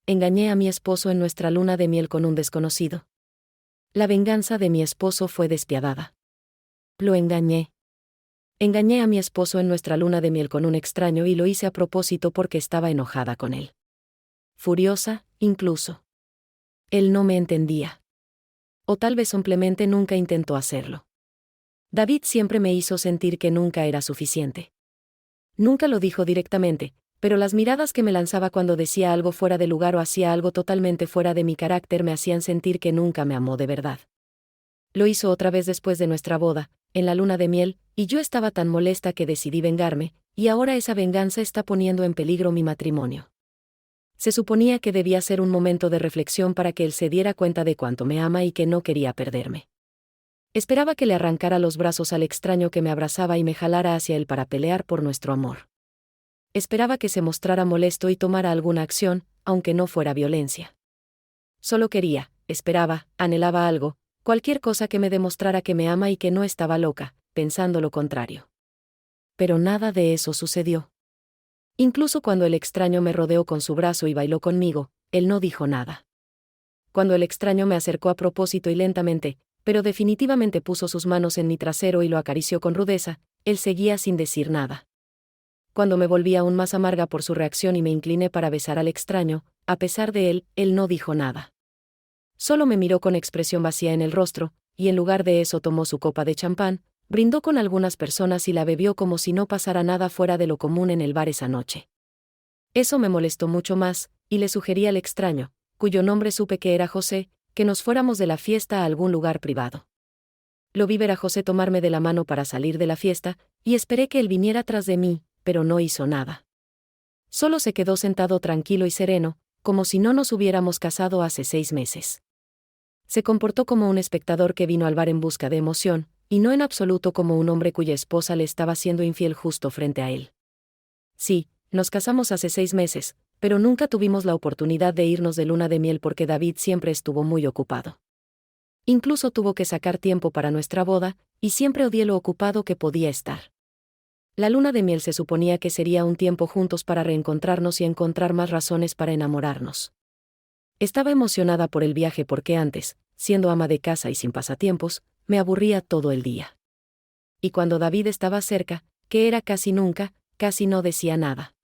engañé a mi esposo en nuestra luna de miel con un desconocido. La venganza de mi esposo fue despiadada. Lo engañé. Engañé a mi esposo en nuestra luna de miel con un extraño y lo hice a propósito porque estaba enojada con él. Furiosa, incluso. Él no me entendía. O tal vez simplemente nunca intentó hacerlo. David siempre me hizo sentir que nunca era suficiente. Nunca lo dijo directamente, pero las miradas que me lanzaba cuando decía algo fuera de lugar o hacía algo totalmente fuera de mi carácter me hacían sentir que nunca me amó de verdad. Lo hizo otra vez después de nuestra boda, en la luna de miel, y yo estaba tan molesta que decidí vengarme, y ahora esa venganza está poniendo en peligro mi matrimonio. Se suponía que debía ser un momento de reflexión para que él se diera cuenta de cuánto me ama y que no quería perderme. Esperaba que le arrancara los brazos al extraño que me abrazaba y me jalara hacia él para pelear por nuestro amor. Esperaba que se mostrara molesto y tomara alguna acción, aunque no fuera violencia. Solo esperaba, anhelaba algo, cualquier cosa que me demostrara que me ama y que no estaba loca, pensando lo contrario. Pero nada de eso sucedió. Incluso cuando el extraño me rodeó con su brazo y bailó conmigo, él no dijo nada. Cuando el extraño me acercó a propósito y lentamente, pero definitivamente puso sus manos en mi trasero y lo acarició con rudeza, él seguía sin decir nada. Cuando me volví aún más amarga por su reacción y me incliné para besar al extraño, a pesar de él no dijo nada. Solo me miró con expresión vacía en el rostro, y en lugar de eso tomó su copa de champán, brindó con algunas personas y la bebió como si no pasara nada fuera de lo común en el bar esa noche. Eso me molestó mucho más, y le sugerí al extraño, cuyo nombre supe que era José, que nos fuéramos de la fiesta a algún lugar privado. Lo vi ver a José tomarme de la mano para salir de la fiesta, y esperé que él viniera tras de mí, pero no hizo nada. Solo se quedó sentado tranquilo y sereno, como si no nos hubiéramos casado hace 6 meses. Se comportó como un espectador que vino al bar en busca de emoción, y no en absoluto como un hombre cuya esposa le estaba siendo infiel justo frente a él. Sí, nos casamos hace 6 meses, pero nunca tuvimos la oportunidad de irnos de luna de miel porque David siempre estuvo muy ocupado. Incluso tuvo que sacar tiempo para nuestra boda, y siempre odié lo ocupado que podía estar. La luna de miel se suponía que sería un tiempo juntos para reencontrarnos y encontrar más razones para enamorarnos. Estaba emocionada por el viaje porque antes, siendo ama de casa y sin pasatiempos, me aburría todo el día. Y cuando David estaba cerca, que era casi nunca, casi no decía nada.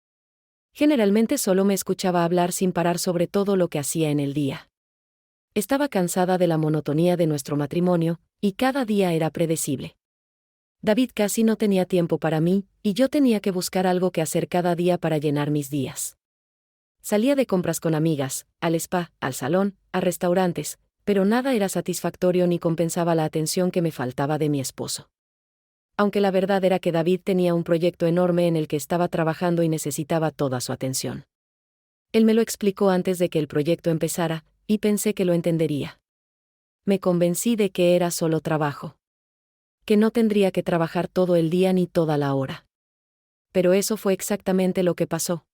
Generalmente solo me escuchaba hablar sin parar sobre todo lo que hacía en el día. Estaba cansada de la monotonía de nuestro matrimonio, y cada día era predecible. David casi no tenía tiempo para mí, y yo tenía que buscar algo que hacer cada día para llenar mis días. Salía de compras con amigas, al spa, al salón, a restaurantes, pero nada era satisfactorio ni compensaba la atención que me faltaba de mi esposo. Aunque la verdad era que David tenía un proyecto enorme en el que estaba trabajando y necesitaba toda su atención. Él me lo explicó antes de que el proyecto empezara, y pensé que lo entendería. Me convencí de que era solo trabajo. Que no tendría que trabajar todo el día ni toda la hora. Pero eso fue exactamente lo que pasó.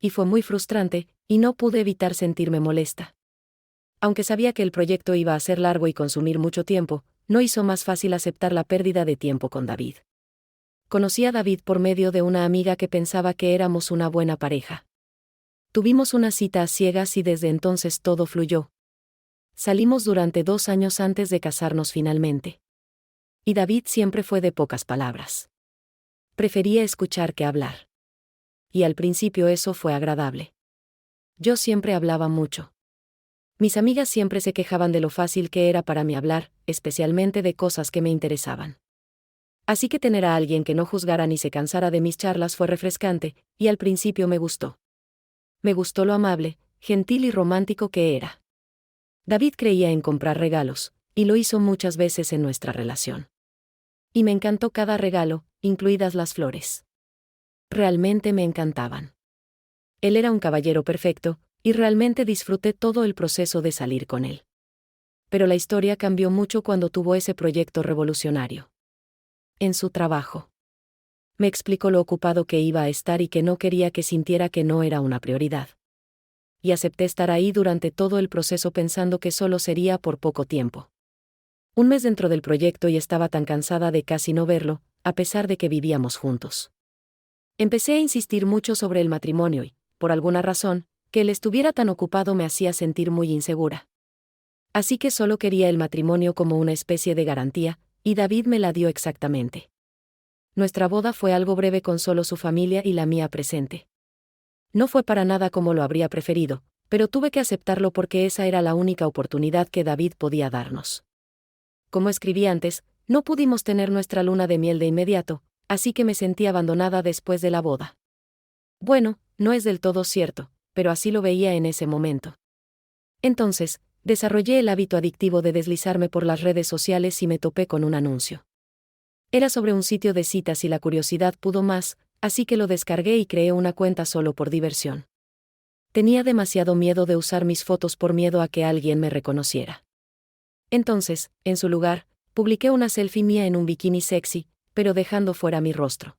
Y fue muy frustrante, y no pude evitar sentirme molesta. Aunque sabía que el proyecto iba a ser largo y consumir mucho tiempo, no hizo más fácil aceptar la pérdida de tiempo con David. Conocí a David por medio de una amiga que pensaba que éramos una buena pareja. Tuvimos una cita a ciegas y desde entonces todo fluyó. Salimos durante 2 años antes de casarnos finalmente. Y David siempre fue de pocas palabras. Prefería escuchar que hablar. Y al principio eso fue agradable. Yo siempre hablaba mucho. Mis amigas siempre se quejaban de lo fácil que era para mí hablar, especialmente de cosas que me interesaban. Así que tener a alguien que no juzgara ni se cansara de mis charlas fue refrescante, y al principio me gustó. Me gustó lo amable, gentil y romántico que era. David creía en comprar regalos, y lo hizo muchas veces en nuestra relación. Y me encantó cada regalo, incluidas las flores. Realmente me encantaban. Él era un caballero perfecto, y realmente disfruté todo el proceso de salir con él. Pero la historia cambió mucho cuando tuvo ese proyecto revolucionario. En su trabajo. Me explicó lo ocupado que iba a estar y que no quería que sintiera que no era una prioridad. Y acepté estar ahí durante todo el proceso pensando que solo sería por poco tiempo. 1 mes dentro del proyecto y estaba tan cansada de casi no verlo, a pesar de que vivíamos juntos. Empecé a insistir mucho sobre el matrimonio y, por alguna razón, Que él estuviera tan ocupado me hacía sentir muy insegura. Así que solo quería el matrimonio como una especie de garantía, y David me la dio exactamente. Nuestra boda fue algo breve con solo su familia y la mía presente. No fue para nada como lo habría preferido, pero tuve que aceptarlo porque esa era la única oportunidad que David podía darnos. Como escribí antes, no pudimos tener nuestra luna de miel de inmediato, así que me sentí abandonada después de la boda. Bueno, no es del todo cierto, pero así lo veía en ese momento. Entonces, desarrollé el hábito adictivo de deslizarme por las redes sociales y me topé con un anuncio. Era sobre un sitio de citas y la curiosidad pudo más, así que lo descargué y creé una cuenta solo por diversión. Tenía demasiado miedo de usar mis fotos por miedo a que alguien me reconociera. Entonces, en su lugar, publiqué una selfie mía en un bikini sexy, pero dejando fuera mi rostro.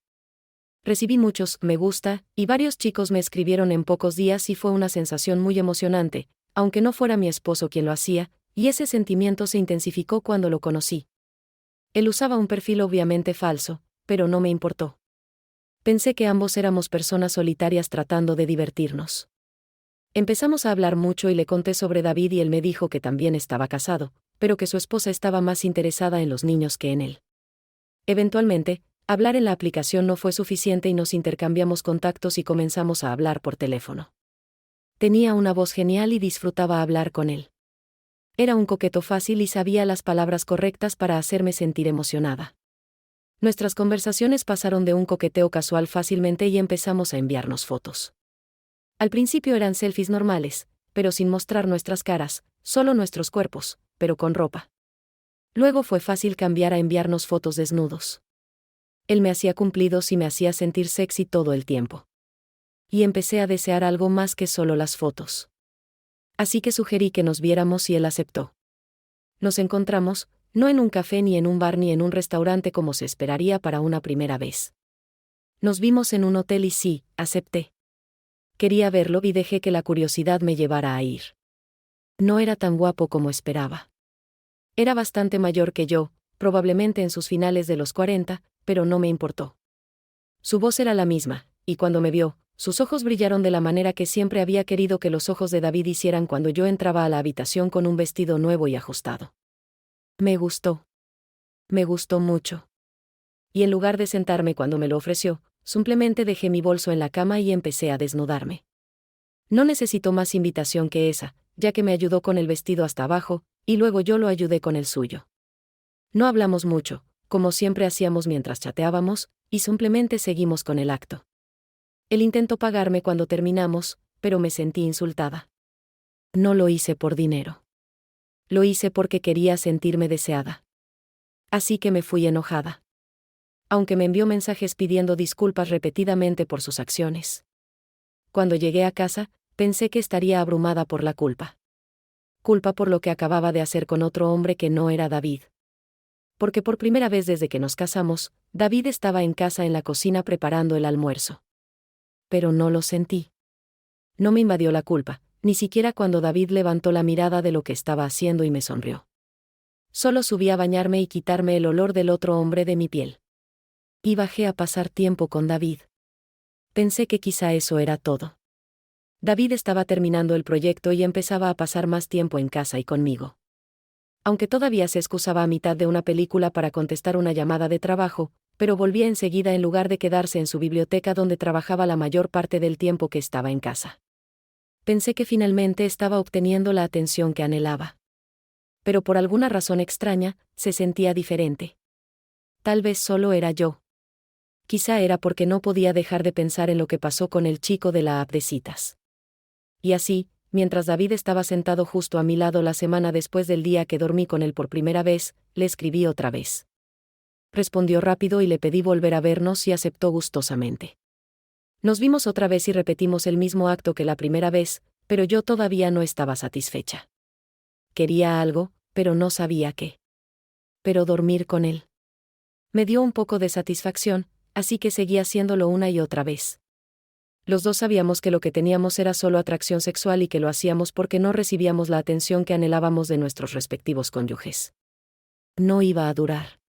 Recibí muchos me gusta, y varios chicos me escribieron en pocos días y fue una sensación muy emocionante, aunque no fuera mi esposo quien lo hacía, y ese sentimiento se intensificó cuando lo conocí. Él usaba un perfil obviamente falso, pero no me importó. Pensé que ambos éramos personas solitarias tratando de divertirnos. Empezamos a hablar mucho y le conté sobre David y él me dijo que también estaba casado, pero que su esposa estaba más interesada en los niños que en él. Eventualmente, hablar en la aplicación no fue suficiente y nos intercambiamos contactos y comenzamos a hablar por teléfono. Tenía una voz genial y disfrutaba hablar con él. Era un coqueto fácil y sabía las palabras correctas para hacerme sentir emocionada. Nuestras conversaciones pasaron de un coqueteo casual fácilmente y empezamos a enviarnos fotos. Al principio eran selfies normales, pero sin mostrar nuestras caras, solo nuestros cuerpos, pero con ropa. Luego fue fácil cambiar a enviarnos fotos desnudos. Él me hacía cumplidos y me hacía sentir sexy todo el tiempo. Y empecé a desear algo más que solo las fotos. Así que sugerí que nos viéramos y él aceptó. Nos encontramos, no en un café ni en un bar ni en un restaurante como se esperaría para una primera vez. Nos vimos en un hotel y sí, acepté. Quería verlo y dejé que la curiosidad me llevara a ir. No era tan guapo como esperaba. Era bastante mayor que yo, probablemente en sus finales de los 40, pero no me importó. Su voz era la misma, y cuando me vio, sus ojos brillaron de la manera que siempre había querido que los ojos de David hicieran cuando yo entraba a la habitación con un vestido nuevo y ajustado. Me gustó. Me gustó mucho. Y en lugar de sentarme cuando me lo ofreció, simplemente dejé mi bolso en la cama y empecé a desnudarme. No necesitó más invitación que esa, ya que me ayudó con el vestido hasta abajo, y luego yo lo ayudé con el suyo. No hablamos mucho, como siempre hacíamos mientras chateábamos, y simplemente seguimos con el acto. Él intentó pagarme cuando terminamos, pero me sentí insultada. No lo hice por dinero. Lo hice porque quería sentirme deseada. Así que me fui enojada. Aunque me envió mensajes pidiendo disculpas repetidamente por sus acciones. Cuando llegué a casa, pensé que estaría abrumada por la culpa. Culpa por lo que acababa de hacer con otro hombre que no era David. Porque por primera vez desde que nos casamos, David estaba en casa en la cocina preparando el almuerzo. Pero no lo sentí. No me invadió la culpa, ni siquiera cuando David levantó la mirada de lo que estaba haciendo y me sonrió. Solo subí a bañarme y quitarme el olor del otro hombre de mi piel. Y bajé a pasar tiempo con David. Pensé que quizá eso era todo. David estaba terminando el proyecto y empezaba a pasar más tiempo en casa y conmigo. Aunque todavía se excusaba a mitad de una película para contestar una llamada de trabajo, pero volvía enseguida en lugar de quedarse en su biblioteca donde trabajaba la mayor parte del tiempo que estaba en casa. Pensé que finalmente estaba obteniendo la atención que anhelaba. Pero por alguna razón extraña, se sentía diferente. Tal vez solo era yo. Quizá era porque no podía dejar de pensar en lo que pasó con el chico de la app de citas. Y así, mientras David estaba sentado justo a mi lado la semana después del día que dormí con él por primera vez, le escribí otra vez. Respondió rápido y le pedí volver a vernos y aceptó gustosamente. Nos vimos otra vez y repetimos el mismo acto que la primera vez, pero yo todavía no estaba satisfecha. Quería algo, pero no sabía qué. Pero dormir con él. Me dio un poco de satisfacción, así que seguí haciéndolo una y otra vez. Los dos sabíamos que lo que teníamos era solo atracción sexual y que lo hacíamos porque no recibíamos la atención que anhelábamos de nuestros respectivos cónyuges. No iba a durar.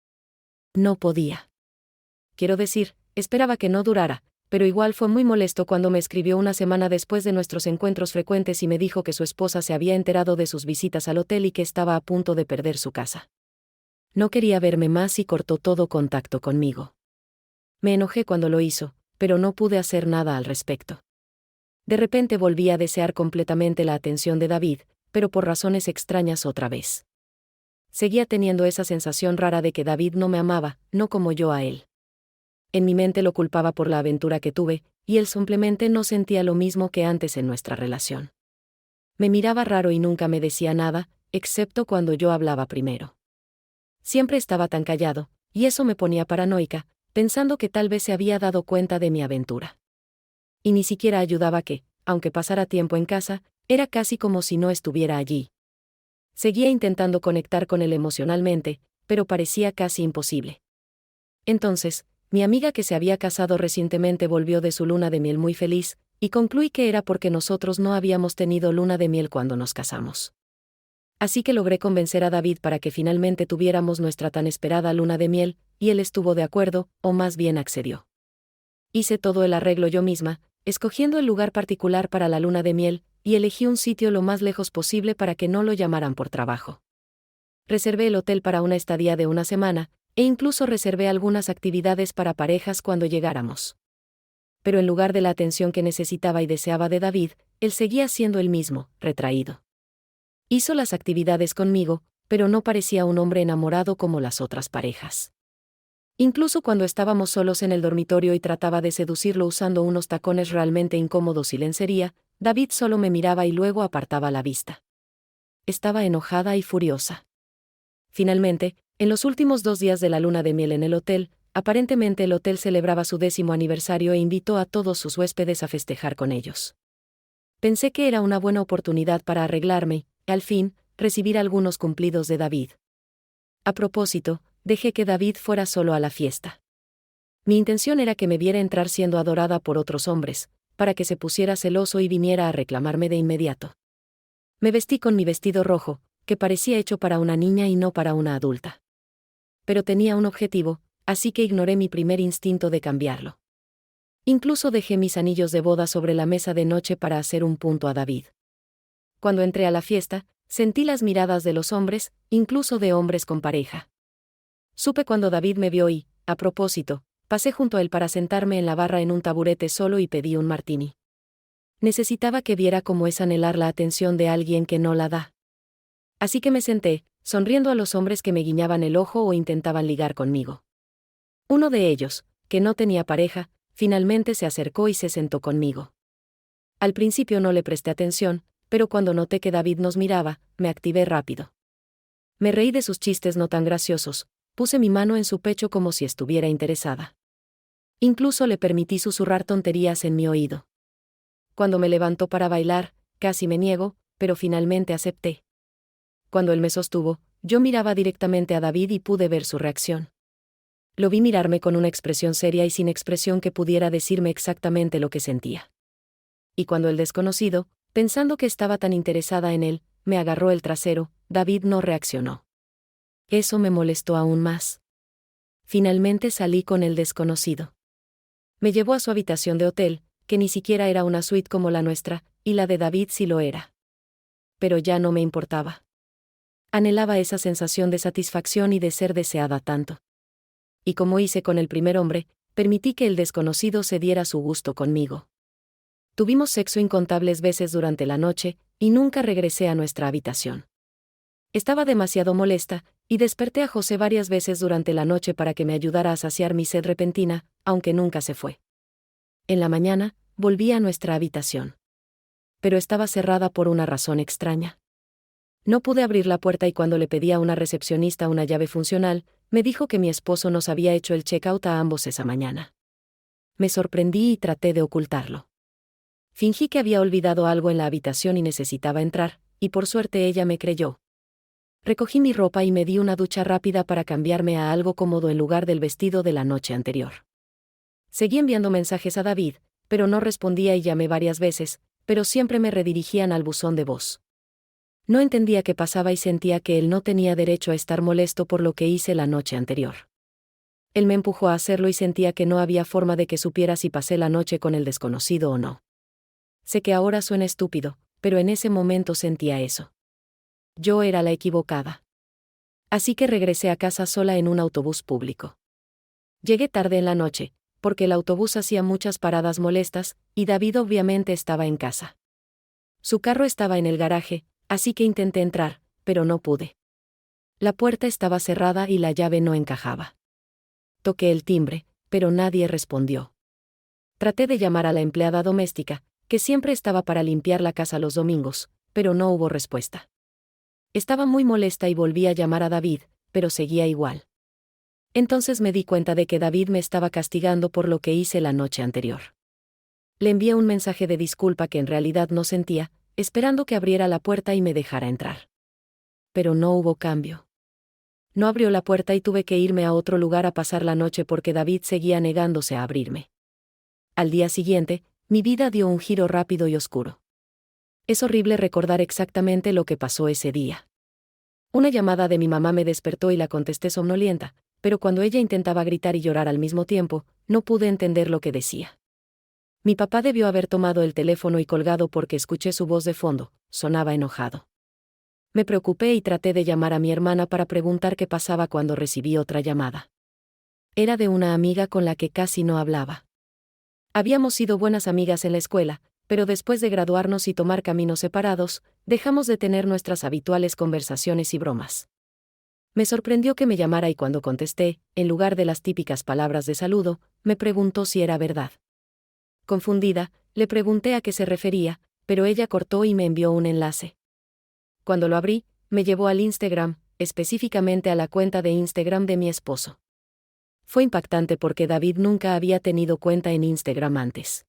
No podía. Quiero decir, esperaba que no durara, pero igual fue muy molesto cuando me escribió una semana después de nuestros encuentros frecuentes y me dijo que su esposa se había enterado de sus visitas al hotel y que estaba a punto de perder su casa. No quería verme más y cortó todo contacto conmigo. Me enojé cuando lo hizo, pero no pude hacer nada al respecto. De repente volví a desear completamente la atención de David, pero por razones extrañas otra vez. Seguía teniendo esa sensación rara de que David no me amaba, no como yo a él. En mi mente lo culpaba por la aventura que tuve, y él simplemente no sentía lo mismo que antes en nuestra relación. Me miraba raro y nunca me decía nada, excepto cuando yo hablaba primero. Siempre estaba tan callado, y eso me ponía paranoica, pensando que tal vez se había dado cuenta de mi aventura. Y ni siquiera ayudaba que, aunque pasara tiempo en casa, era casi como si no estuviera allí. Seguía intentando conectar con él emocionalmente, pero parecía casi imposible. Entonces, mi amiga que se había casado recientemente volvió de su luna de miel muy feliz, y concluí que era porque nosotros no habíamos tenido luna de miel cuando nos casamos. Así que logré convencer a David para que finalmente tuviéramos nuestra tan esperada luna de miel, y él estuvo de acuerdo, o más bien accedió. Hice todo el arreglo yo misma, escogiendo el lugar particular para la luna de miel, y elegí un sitio lo más lejos posible para que no lo llamaran por trabajo. Reservé el hotel para una estadía de una semana, e incluso reservé algunas actividades para parejas cuando llegáramos. Pero en lugar de la atención que necesitaba y deseaba de David, él seguía siendo el mismo, retraído. Hizo las actividades conmigo, pero no parecía un hombre enamorado como las otras parejas. Incluso cuando estábamos solos en el dormitorio y trataba de seducirlo usando unos tacones realmente incómodos y lencería, David solo me miraba y luego apartaba la vista. Estaba enojada y furiosa. Finalmente, en los últimos 2 días de la luna de miel en el hotel, aparentemente el hotel celebraba su 10º aniversario e invitó a todos sus huéspedes a festejar con ellos. Pensé que era una buena oportunidad para arreglarme, y, al fin, recibir algunos cumplidos de David. A propósito, dejé que David fuera solo a la fiesta. Mi intención era que me viera entrar siendo adorada por otros hombres, para que se pusiera celoso y viniera a reclamarme de inmediato. Me vestí con mi vestido rojo, que parecía hecho para una niña y no para una adulta. Pero tenía un objetivo, así que ignoré mi primer instinto de cambiarlo. Incluso dejé mis anillos de boda sobre la mesa de noche para hacer un punto a David. Cuando entré a la fiesta, sentí las miradas de los hombres, incluso de hombres con pareja. Supe cuando David me vio y, a propósito, pasé junto a él para sentarme en la barra en un taburete solo y pedí un martini. Necesitaba que viera cómo es anhelar la atención de alguien que no la da. Así que me senté, sonriendo a los hombres que me guiñaban el ojo o intentaban ligar conmigo. Uno de ellos, que no tenía pareja, finalmente se acercó y se sentó conmigo. Al principio no le presté atención, pero cuando noté que David nos miraba, me activé rápido. Me reí de sus chistes no tan graciosos, puse mi mano en su pecho como si estuviera interesada. Incluso le permití susurrar tonterías en mi oído. Cuando me levantó para bailar, casi me niego, pero finalmente acepté. Cuando él me sostuvo, yo miraba directamente a David y pude ver su reacción. Lo vi mirarme con una expresión seria y sin expresión que pudiera decirme exactamente lo que sentía. Y cuando el desconocido, pensando que estaba tan interesada en él, me agarró el trasero, David no reaccionó. Eso me molestó aún más. Finalmente salí con el desconocido. Me llevó a su habitación de hotel, que ni siquiera era una suite como la nuestra, y la de David sí lo era. Pero ya no me importaba. Anhelaba esa sensación de satisfacción y de ser deseada tanto. Y como hice con el primer hombre, permití que el desconocido se diera su gusto conmigo. Tuvimos sexo incontables veces durante la noche, y nunca regresé a nuestra habitación. Estaba demasiado molesta, y desperté a José varias veces durante la noche para que me ayudara a saciar mi sed repentina, aunque nunca se fue. En la mañana, volví a nuestra habitación. Pero estaba cerrada por una razón extraña. No pude abrir la puerta y cuando le pedí a una recepcionista una llave funcional, me dijo que mi esposo nos había hecho el check-out a ambos esa mañana. Me sorprendí y traté de ocultarlo. Fingí que había olvidado algo en la habitación y necesitaba entrar, y por suerte ella me creyó. Recogí mi ropa y me di una ducha rápida para cambiarme a algo cómodo en lugar del vestido de la noche anterior. Seguí enviando mensajes a David, pero no respondía y llamé varias veces, pero siempre me redirigían al buzón de voz. No entendía qué pasaba y sentía que él no tenía derecho a estar molesto por lo que hice la noche anterior. Él me empujó a hacerlo y sentía que no había forma de que supiera si pasé la noche con el desconocido o no. Sé que ahora suena estúpido, pero en ese momento sentía eso. Yo era la equivocada. Así que regresé a casa sola en un autobús público. Llegué tarde en la noche, porque el autobús hacía muchas paradas molestas, y David obviamente estaba en casa. Su carro estaba en el garaje, así que intenté entrar, pero no pude. La puerta estaba cerrada y la llave no encajaba. Toqué el timbre, pero nadie respondió. Traté de llamar a la empleada doméstica, que siempre estaba para limpiar la casa los domingos, pero no hubo respuesta. Estaba muy molesta y volví a llamar a David, pero seguía igual. Entonces me di cuenta de que David me estaba castigando por lo que hice la noche anterior. Le envié un mensaje de disculpa que en realidad no sentía, esperando que abriera la puerta y me dejara entrar. Pero no hubo cambio. No abrió la puerta y tuve que irme a otro lugar a pasar la noche porque David seguía negándose a abrirme. Al día siguiente, mi vida dio un giro rápido y oscuro. Es horrible recordar exactamente lo que pasó ese día. Una llamada de mi mamá me despertó y la contesté somnolienta, pero cuando ella intentaba gritar y llorar al mismo tiempo, no pude entender lo que decía. Mi papá debió haber tomado el teléfono y colgado porque escuché su voz de fondo, sonaba enojado. Me preocupé y traté de llamar a mi hermana para preguntar qué pasaba cuando recibí otra llamada. Era de una amiga con la que casi no hablaba. Habíamos sido buenas amigas en la escuela, pero después de graduarnos y tomar caminos separados, dejamos de tener nuestras habituales conversaciones y bromas. Me sorprendió que me llamara y cuando contesté, en lugar de las típicas palabras de saludo, me preguntó si era verdad. Confundida, le pregunté a qué se refería, pero ella cortó y me envió un enlace. Cuando lo abrí, me llevó al Instagram, específicamente a la cuenta de Instagram de mi esposo. Fue impactante porque David nunca había tenido cuenta en Instagram antes.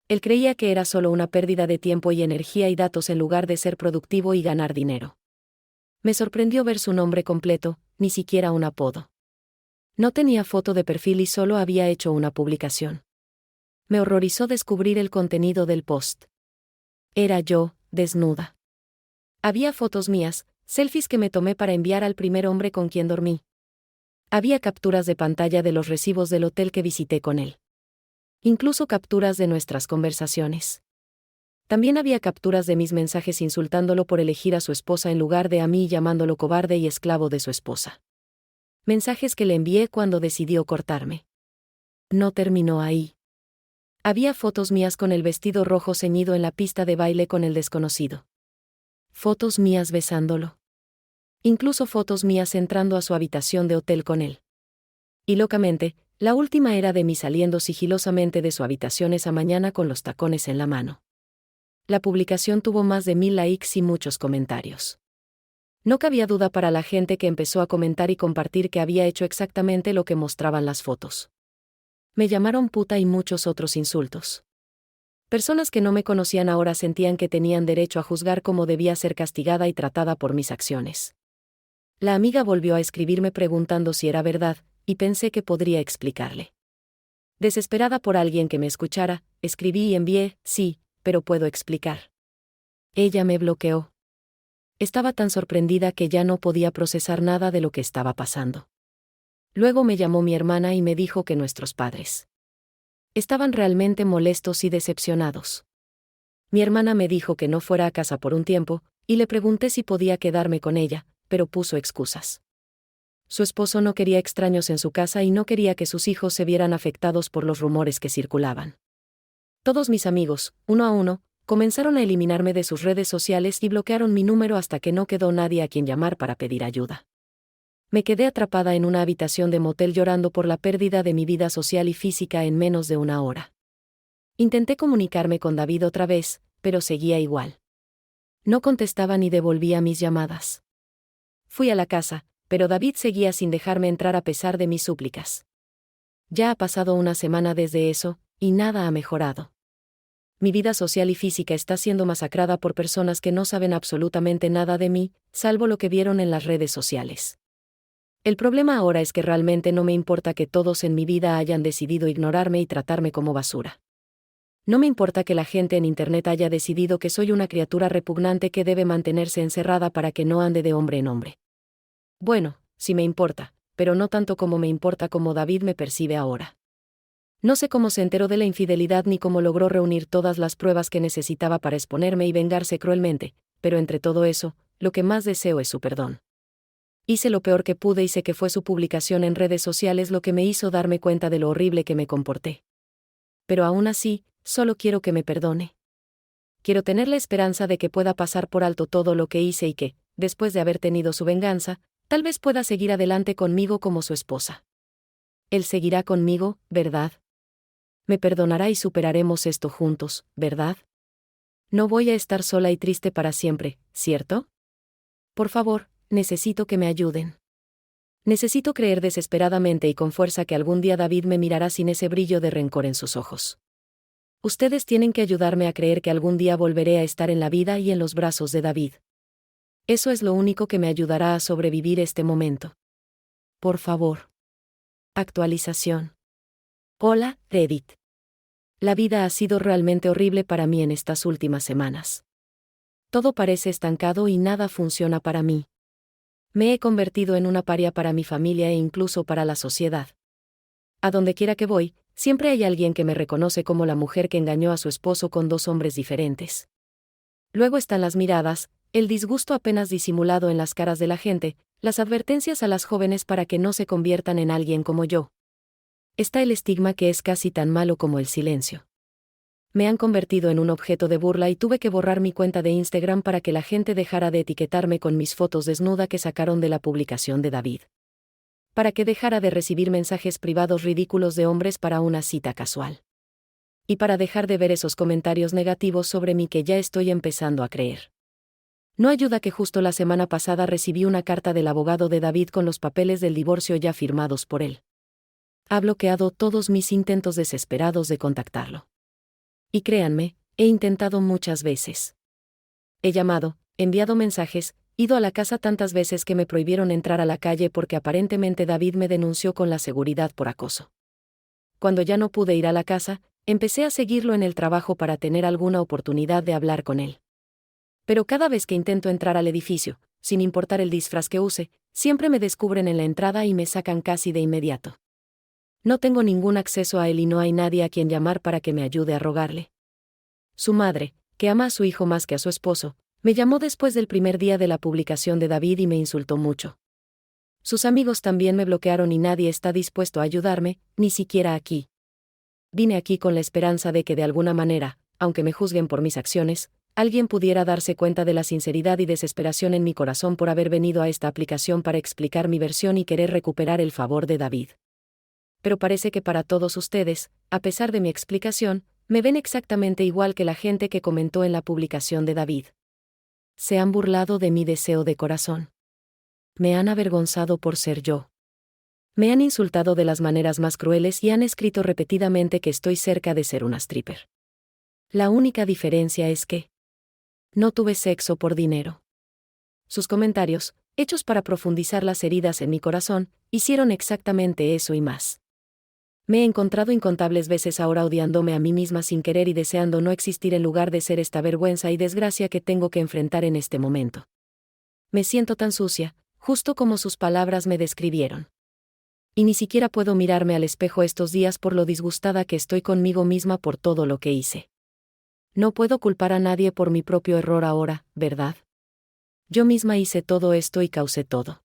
Él creía que era solo una pérdida de tiempo y energía y datos en lugar de ser productivo y ganar dinero. Me sorprendió ver su nombre completo, ni siquiera un apodo. No tenía foto de perfil y solo había hecho una publicación. Me horrorizó descubrir el contenido del post. Era yo, desnuda. Había fotos mías, selfies que me tomé para enviar al primer hombre con quien dormí. Había capturas de pantalla de los recibos del hotel que visité con él. Incluso capturas de nuestras conversaciones. También había capturas de mis mensajes insultándolo por elegir a su esposa en lugar de a mí y llamándolo cobarde y esclavo de su esposa. Mensajes que le envié cuando decidió cortarme. No terminó ahí. Había fotos mías con el vestido rojo ceñido en la pista de baile con el desconocido. Fotos mías besándolo. Incluso fotos mías entrando a su habitación de hotel con él. Y locamente, la última era de mí saliendo sigilosamente de su habitación esa mañana con los tacones en la mano. La publicación tuvo más de 1000 likes y muchos comentarios. No cabía duda para la gente que empezó a comentar y compartir que había hecho exactamente lo que mostraban las fotos. Me llamaron puta y muchos otros insultos. Personas que no me conocían ahora sentían que tenían derecho a juzgar cómo debía ser castigada y tratada por mis acciones. La amiga volvió a escribirme preguntando si era verdad, y pensé que podría explicarle. Desesperada por alguien que me escuchara, escribí y envié, sí, pero puedo explicar. Ella me bloqueó. Estaba tan sorprendida que ya no podía procesar nada de lo que estaba pasando. Luego me llamó mi hermana y me dijo que nuestros padres estaban realmente molestos y decepcionados. Mi hermana me dijo que no fuera a casa por un tiempo, y le pregunté si podía quedarme con ella, pero puso excusas. Su esposo no quería extraños en su casa y no quería que sus hijos se vieran afectados por los rumores que circulaban. Todos mis amigos, uno a uno, comenzaron a eliminarme de sus redes sociales y bloquearon mi número hasta que no quedó nadie a quien llamar para pedir ayuda. Me quedé atrapada en una habitación de motel llorando por la pérdida de mi vida social y física en menos de una hora. Intenté comunicarme con David otra vez, pero seguía igual. No contestaba ni devolvía mis llamadas. Fui a la casa, pero David seguía sin dejarme entrar a pesar de mis súplicas. Ya ha pasado una semana desde eso, y nada ha mejorado. Mi vida social y física está siendo masacrada por personas que no saben absolutamente nada de mí, salvo lo que vieron en las redes sociales. El problema ahora es que realmente no me importa que todos en mi vida hayan decidido ignorarme y tratarme como basura. No me importa que la gente en Internet haya decidido que soy una criatura repugnante que debe mantenerse encerrada para que no ande de hombre en hombre. Bueno, sí me importa, pero no tanto como me importa cómo David me percibe ahora. No sé cómo se enteró de la infidelidad ni cómo logró reunir todas las pruebas que necesitaba para exponerme y vengarse cruelmente, pero entre todo eso, lo que más deseo es su perdón. Hice lo peor que pude y sé que fue su publicación en redes sociales lo que me hizo darme cuenta de lo horrible que me comporté. Pero aún así, solo quiero que me perdone. Quiero tener la esperanza de que pueda pasar por alto todo lo que hice y que, después de haber tenido su venganza, tal vez pueda seguir adelante conmigo como su esposa. Él seguirá conmigo, ¿verdad? Me perdonará y superaremos esto juntos, ¿verdad? No voy a estar sola y triste para siempre, ¿cierto? Por favor, necesito que me ayuden. Necesito creer desesperadamente y con fuerza que algún día David me mirará sin ese brillo de rencor en sus ojos. Ustedes tienen que ayudarme a creer que algún día volveré a estar en la vida y en los brazos de David. Eso es lo único que me ayudará a sobrevivir este momento. Por favor. Actualización. Hola, Reddit. La vida ha sido realmente horrible para mí en estas últimas semanas. Todo parece estancado y nada funciona para mí. Me he convertido en una paria para mi familia e incluso para la sociedad. A donde quiera que voy, siempre hay alguien que me reconoce como la mujer que engañó a su esposo con 2 hombres diferentes. Luego están las miradas, el disgusto apenas disimulado en las caras de la gente, las advertencias a las jóvenes para que no se conviertan en alguien como yo. Está el estigma que es casi tan malo como el silencio. Me han convertido en un objeto de burla y tuve que borrar mi cuenta de Instagram para que la gente dejara de etiquetarme con mis fotos desnuda que sacaron de la publicación de David. Para que dejara de recibir mensajes privados ridículos de hombres para una cita casual. Y para dejar de ver esos comentarios negativos sobre mí que ya estoy empezando a creer. No ayuda que justo la semana pasada recibí una carta del abogado de David con los papeles del divorcio ya firmados por él. Ha bloqueado todos mis intentos desesperados de contactarlo. Y créanme, he intentado muchas veces. He llamado, enviado mensajes, ido a la casa tantas veces que me prohibieron entrar a la calle porque aparentemente David me denunció con la seguridad por acoso. Cuando ya no pude ir a la casa, empecé a seguirlo en el trabajo para tener alguna oportunidad de hablar con él. Pero cada vez que intento entrar al edificio, sin importar el disfraz que use, siempre me descubren en la entrada y me sacan casi de inmediato. No tengo ningún acceso a él y no hay nadie a quien llamar para que me ayude a rogarle. Su madre, que ama a su hijo más que a su esposo, me llamó después del primer día de la publicación de David y me insultó mucho. Sus amigos también me bloquearon y nadie está dispuesto a ayudarme, ni siquiera aquí. Vine aquí con la esperanza de que de alguna manera, aunque me juzguen por mis acciones, alguien pudiera darse cuenta de la sinceridad y desesperación en mi corazón por haber venido a esta aplicación para explicar mi versión y querer recuperar el favor de David. Pero parece que para todos ustedes, a pesar de mi explicación, me ven exactamente igual que la gente que comentó en la publicación de David. Se han burlado de mi deseo de corazón. Me han avergonzado por ser yo. Me han insultado de las maneras más crueles y han escrito repetidamente que estoy cerca de ser una stripper. La única diferencia es que no tuve sexo por dinero. Sus comentarios, hechos para profundizar las heridas en mi corazón, hicieron exactamente eso y más. Me he encontrado incontables veces ahora odiándome a mí misma sin querer y deseando no existir en lugar de ser esta vergüenza y desgracia que tengo que enfrentar en este momento. Me siento tan sucia, justo como sus palabras me describieron. Y ni siquiera puedo mirarme al espejo estos días por lo disgustada que estoy conmigo misma por todo lo que hice. No puedo culpar a nadie por mi propio error ahora, ¿verdad? Yo misma hice todo esto y causé todo.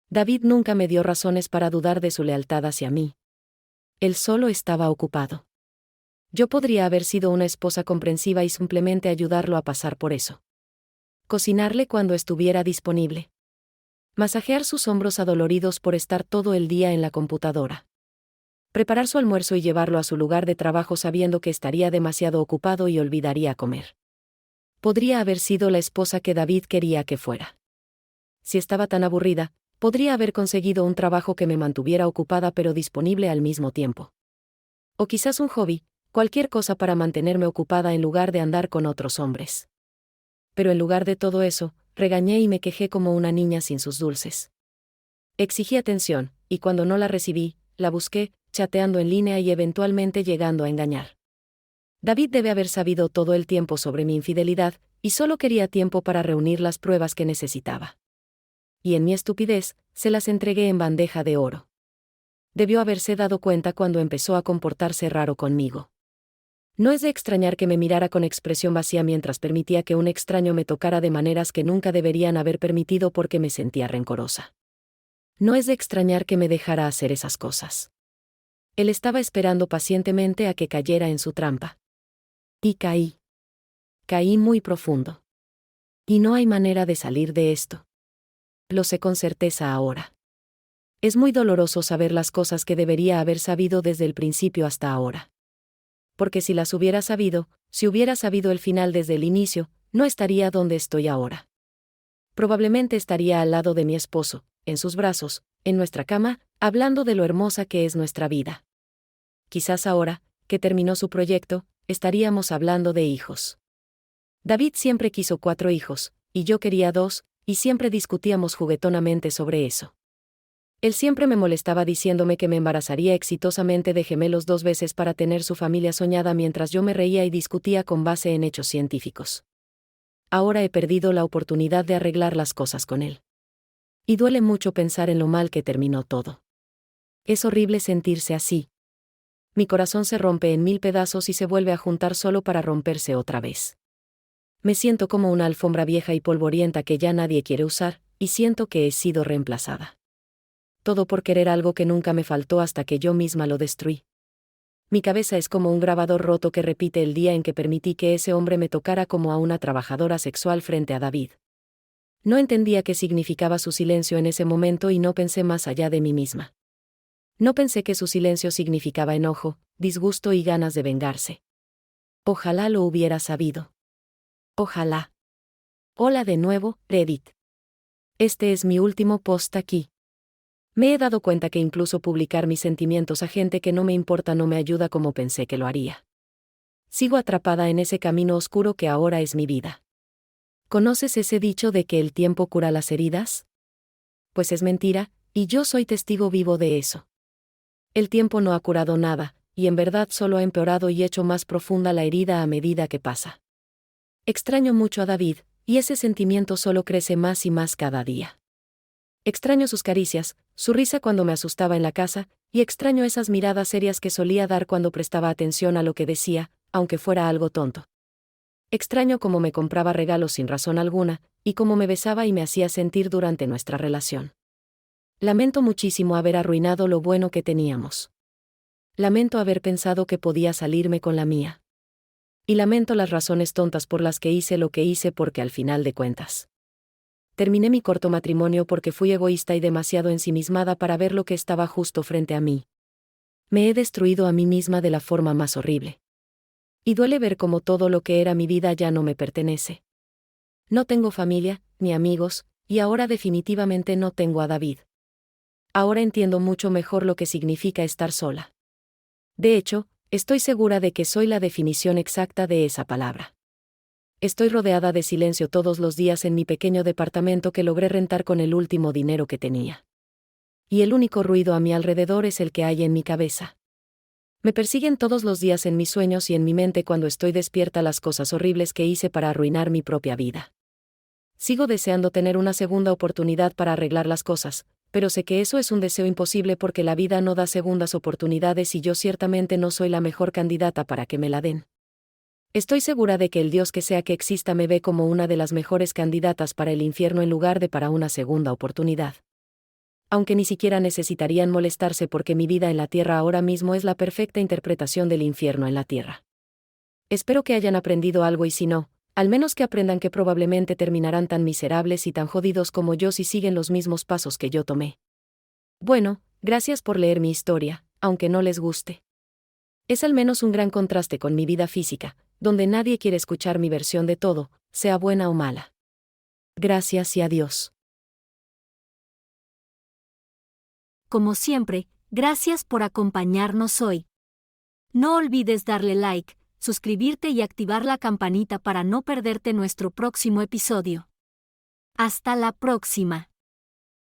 David nunca me dio razones para dudar de su lealtad hacia mí. Él solo estaba ocupado. Yo podría haber sido una esposa comprensiva y simplemente ayudarlo a pasar por eso. Cocinarle cuando estuviera disponible. Masajear sus hombros adoloridos por estar todo el día en la computadora. Preparar su almuerzo y llevarlo a su lugar de trabajo sabiendo que estaría demasiado ocupado y olvidaría comer. Podría haber sido la esposa que David quería que fuera. Si estaba tan aburrida, podría haber conseguido un trabajo que me mantuviera ocupada pero disponible al mismo tiempo. O quizás un hobby, cualquier cosa para mantenerme ocupada en lugar de andar con otros hombres. Pero en lugar de todo eso, regañé y me quejé como una niña sin sus dulces. Exigí atención, y cuando no la recibí, la busqué, chateando en línea y eventualmente llegando a engañar. David debe haber sabido todo el tiempo sobre mi infidelidad, y solo quería tiempo para reunir las pruebas que necesitaba. y en mi estupidez, se las entregué en bandeja de oro. Debió haberse dado cuenta cuando empezó a comportarse raro conmigo. No es de extrañar que me mirara con expresión vacía mientras permitía que un extraño me tocara de maneras que nunca deberían haber permitido porque me sentía rencorosa. No es de extrañar que me dejara hacer esas cosas. Él estaba esperando pacientemente a que cayera en su trampa. Y caí. Caí muy profundo. Y no hay manera de salir de esto. Lo sé con certeza ahora. Es muy doloroso saber las cosas que debería haber sabido desde el principio hasta ahora. Porque si las hubiera sabido, si hubiera sabido el final desde el inicio, no estaría donde estoy ahora. Probablemente estaría al lado de mi esposo, en sus brazos, en nuestra cama, hablando de lo hermosa que es nuestra vida. Quizás ahora, que terminó su proyecto, estaríamos hablando de hijos. David siempre quiso 4 hijos, y yo quería 2, y siempre discutíamos juguetonamente sobre eso. Él siempre me molestaba diciéndome que me embarazaría exitosamente de gemelos 2 veces para tener su familia soñada mientras yo me reía y discutía con base en hechos científicos. Ahora he perdido la oportunidad de arreglar las cosas con él. Y duele mucho pensar en lo mal que terminó todo. Es horrible sentirse así. Mi corazón se rompe en 1000 pedazos y se vuelve a juntar solo para romperse otra vez. Me siento como una alfombra vieja y polvorienta que ya nadie quiere usar, y siento que he sido reemplazada. Todo por querer algo que nunca me faltó hasta que yo misma lo destruí. Mi cabeza es como un grabador roto que repite el día en que permití que ese hombre me tocara como a una trabajadora sexual frente a David. No entendía qué significaba su silencio en ese momento y no pensé más allá de mí misma. No pensé que su silencio significaba enojo, disgusto y ganas de vengarse. Ojalá lo hubiera sabido. Ojalá. Hola de nuevo, Reddit. Este es mi último post aquí. Me he dado cuenta que incluso publicar mis sentimientos a gente que no me importa no me ayuda como pensé que lo haría. Sigo atrapada en ese camino oscuro que ahora es mi vida. ¿Conoces ese dicho de que el tiempo cura las heridas? Pues es mentira, y yo soy testigo vivo de eso. El tiempo no ha curado nada, y en verdad solo ha empeorado y hecho más profunda la herida a medida que pasa. Extraño mucho a David, y ese sentimiento solo crece más y más cada día. Extraño sus caricias, su risa cuando me asustaba en la casa, y extraño esas miradas serias que solía dar cuando prestaba atención a lo que decía, aunque fuera algo tonto. Extraño cómo me compraba regalos sin razón alguna, y cómo me besaba y me hacía sentir durante nuestra relación. Lamento muchísimo haber arruinado lo bueno que teníamos. Lamento haber pensado que podía salirme con la mía. Y lamento las razones tontas por las que hice lo que hice porque al final de cuentas. Terminé mi corto matrimonio porque fui egoísta y demasiado ensimismada para ver lo que estaba justo frente a mí. Me he destruido a mí misma de la forma más horrible. Y duele ver cómo todo lo que era mi vida ya no me pertenece. No tengo familia, ni amigos, y ahora definitivamente no tengo a David. Ahora entiendo mucho mejor lo que significa estar sola. De hecho, estoy segura de que soy la definición exacta de esa palabra. Estoy rodeada de silencio todos los días en mi pequeño departamento que logré rentar con el último dinero que tenía. Y el único ruido a mi alrededor es el que hay en mi cabeza. Me persiguen todos los días en mis sueños y en mi mente cuando estoy despierta las cosas horribles que hice para arruinar mi propia vida. Sigo deseando tener una segunda oportunidad para arreglar las cosas, pero sé que eso es un deseo imposible porque la vida no da segundas oportunidades y yo ciertamente no soy la mejor candidata para que me la den. Estoy segura de que el Dios que sea que exista me ve como una de las mejores candidatas para el infierno en lugar de para una segunda oportunidad. Aunque ni siquiera necesitarían molestarse porque mi vida en la tierra ahora mismo es la perfecta interpretación del infierno en la tierra. Espero que hayan aprendido algo y si no, al menos que aprendan que probablemente terminarán tan miserables y tan jodidos como yo si siguen los mismos pasos que yo tomé. Bueno, gracias por leer mi historia, aunque no les guste. Es al menos un gran contraste con mi vida física, donde nadie quiere escuchar mi versión de todo, sea buena o mala. Gracias y adiós. Como siempre, gracias por acompañarnos hoy. No olvides darle like, suscribirte y activar la campanita para no perderte nuestro próximo episodio. Hasta la próxima.